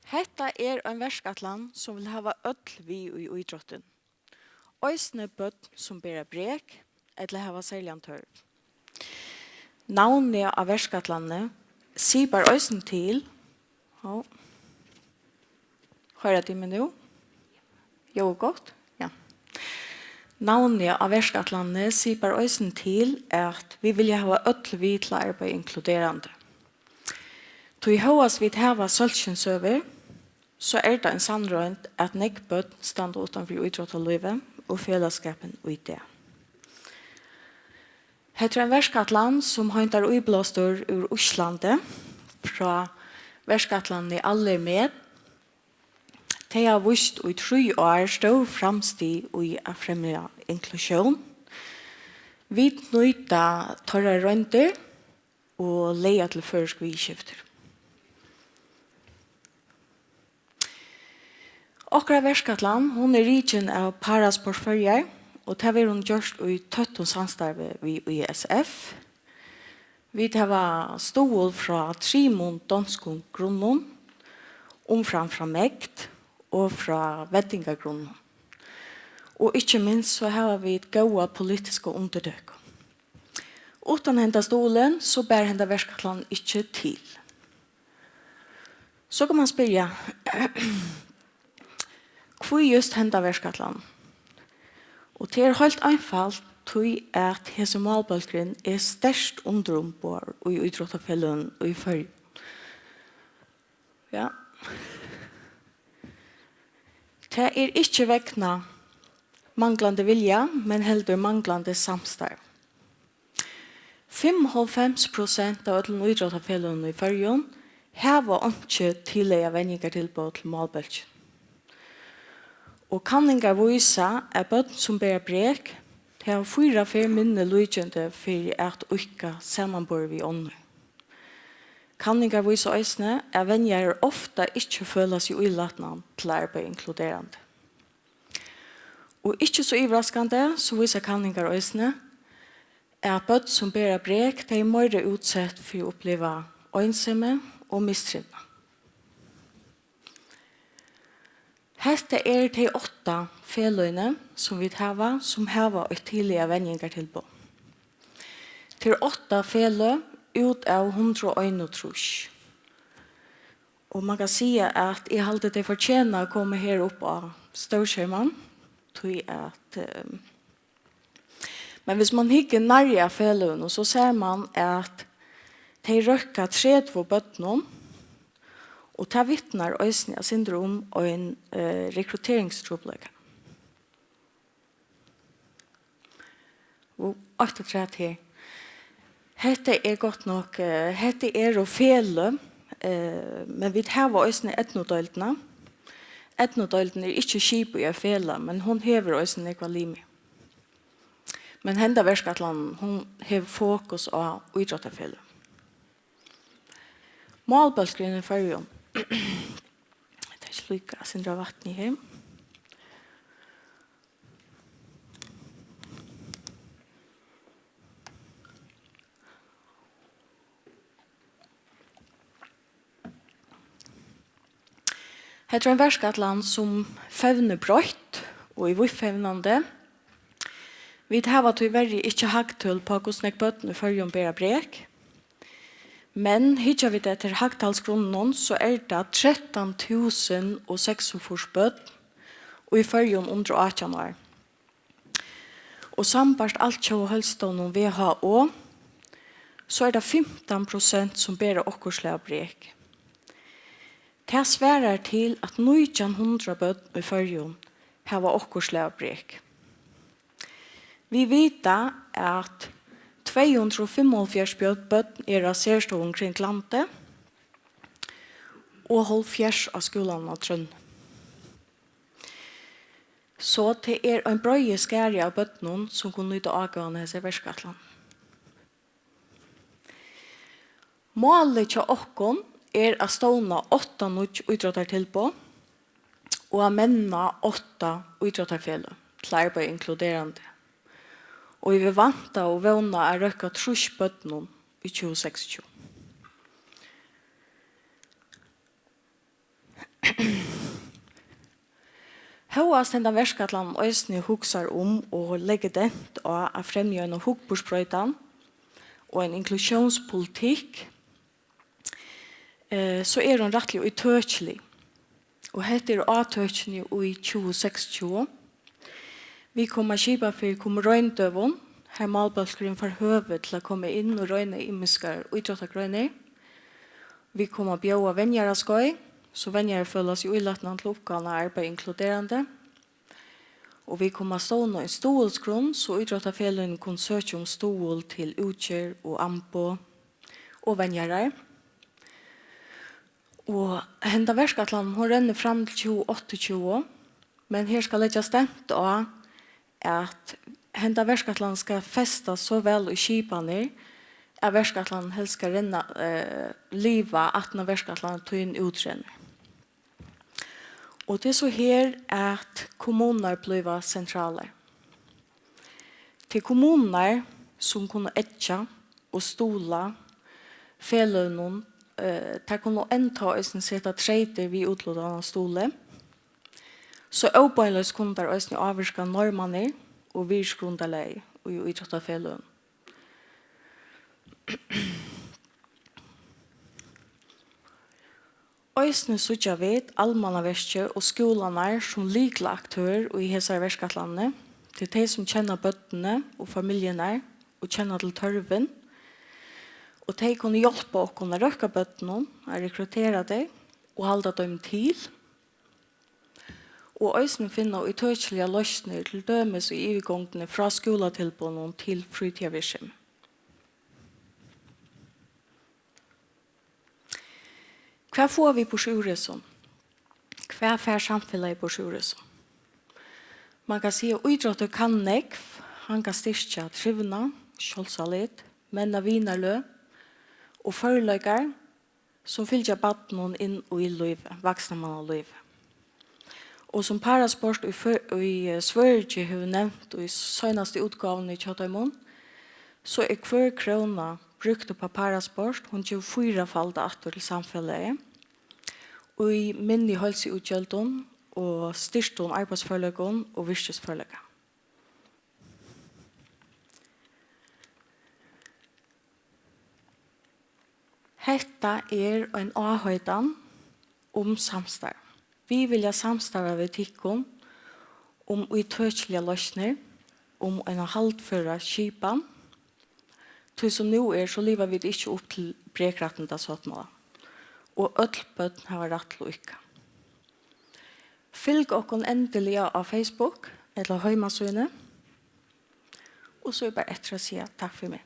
Hetta en verskatlan som vil hava öll vi i idrotten. Øysne bøtt som bera brek, eller hava særlig tørv. Navnet av verskatlanene sibar øysne til, hører de meg nå? Jo, godt, ja. Navnet av verskatlanene sibar øysne til at vi vil hava öll vi til arbeid inkluderande. Tog høyas vi hava sølsjensøver, så det en sannrønt at nekbøtt stand utenfor idrott og livet og fellesskapen og det. Heter en verskatland som høyntar uiblåstor ur Oslandet fra verskatlandet i alle med. De har vist i 3 år stå framstig i å fremja inklusjon. Vi nøyta tørre rønter og leia til førsk vidskifter. Okra verskatland, hon riken av parasportfølger, og det har hun gjort i 13 samstarve ved ISF. Vi har stål fra 3 danskon grunnen, omfram fra mekt og fra veddingargrunnen. Og ikke minst så har vi et gode politiske underdøk. Utan henda stolen så bär henda verskatland ikke til. Så kan man spørre, hvor just henda verskatland? Og det helt einfalt tog at hese malbølgren størst underombord og i idrottafellen og i før. Ja. Det ikke vekna manglande vilja, men heller manglande samstarv. 55% av alle idrottafellen i før hava ikke tillegget vendinger tilbud til malbølgren. Og kanningar visa at bøtten som ber brek, det har 4 minne lujende for at ukka samanbor vi ånder. Kanningar visa øysene at venjer ofta ikke føler seg uilatna til arbeid inkluderande. Og ikke så ivraskande så visa kanningar øysene at bøtten som ber brek, det mer utsett for å oppleva øynsomme og mistrivna. Hette de 8 feløyne som vi hava, som hava et tidligere vendinger til på. Til 8 feløy ut av 101 trus. Og man kan si at jeg halte det fortjene å komme her opp av storskjermen. Men hvis man hikker nærmere feløyene, så ser man at de røkker 30 bøttene, og det vittnar øysene av syndrom og en rekrutteringstroblegg. Og 8 her. Hette godt nok, hette å fele, men vi har øysene etnodøltene. Etnodøltene ikke kjip i å fele, men hun hever øysene ekvalimi. Men henda verskatland, hun hever fokus av idrottafele. Målbølskringen i førjon. Det ikke lykke å sindre vatten i her. Her en verskatland som fevner brøtt, og i vuffevnande. Vi har tyverri ikke hagtull på hvordan jeg bøtten i førjon bæra brek. Men hittar vi det til hagtalsgrunnen, så det 13 046 bøtt, og i førjon under 18 år. Og sambart alt kjå hølstånden WHO, så det 15% som bærer okkurslega brek. Det sverar til at 1900 bøtt i førjon hava okkurslega brek. Vi vet at 245 bøtt av særstående kring landet og 70 av skolen av Trønn. Så det en brøye skære av bøttene som kunne nytte avgående seg verskatland. Målet til åkken å stående 8 nødt idrotter til på og å menne 8 idrotterfelle til arbeid inkluderende. Og vi vanta og vana å røkka trusbøttene i 2026. Blåast enda verskatlan øysene huksar og legger dent av å fremje en hukbursprøytan og en inklusjonspolitikk, så hun rettelig utøkelig. Og heter avtøkene i 2026. Vi kommer kjipa for røyndøvun, her malbølskeren får høve til å komme inn og røyne imiskar og idrottagrøyner. Vi kommer bjøa venjere skøy, så venjere føles i uilatna til oppgavene arbeid inkluderende. Og vi kommer stående en ståelsgrunn, så idrottafelen kan søke om ståel til utgjør og ampo og venjere. Og henda verskatlan, hun renner fram til 2028, men her skal legge stemt av at henda verskatlan skal festa så vel i kipane at verskatlan helst skal renne liva at når verskatlan tog inn utrenner. Og det er så her at kommuner blir sentrale. Til kommuner som kunne etja og stola felønnen, der kunne enda øyne sette treiter vi utlådene av stole, så åpenløs kunne der øyne avvirke normaner og virsgrundeleg og i idrettafelen. Øysene sutja vet allmannaverkje og skolene som likla aktør i hese verskatlandene til de som kjenner bøttene og familiene og kjenner til tørven. Og de kunne hjelpe oss å røkke bøttene, å rekruttere dem og holde dem til. Og øysene finner utøyelige løsninger til dømes og ivegångene fra skolatilbånden til fritidvirksomhet. Hva får vi på sjuresen? Hva får samfunnet på sjuresen? Man kan si at idrott kan nekv, han kan styrke trivna, kjølsalit, menn av vinerløp, og foreløyger som fyller baden inn i livet, voksne mann av livet. Og som parasport i Sverige har nevnt i søneste utgaven i Kjøtøymon, så hver krona brukte på parasport, hun gjør 4-faldet atter til samfunnet. Og i minne helseutgjølten og styrsten arbeidsforløkken og virkesforløkken. Hetta en avhøydan om samstarv. Vi vil samstarve ved tikkun om utøyelige løsner, om en halvføra skipan. Til som nå så lever vi ikke opp til brekretten da sånn. Og ødelbøtten har rett til å ikke. Fylg oss endelig av Facebook eller Høymasøyne. Og så bare etter å si takk for meg.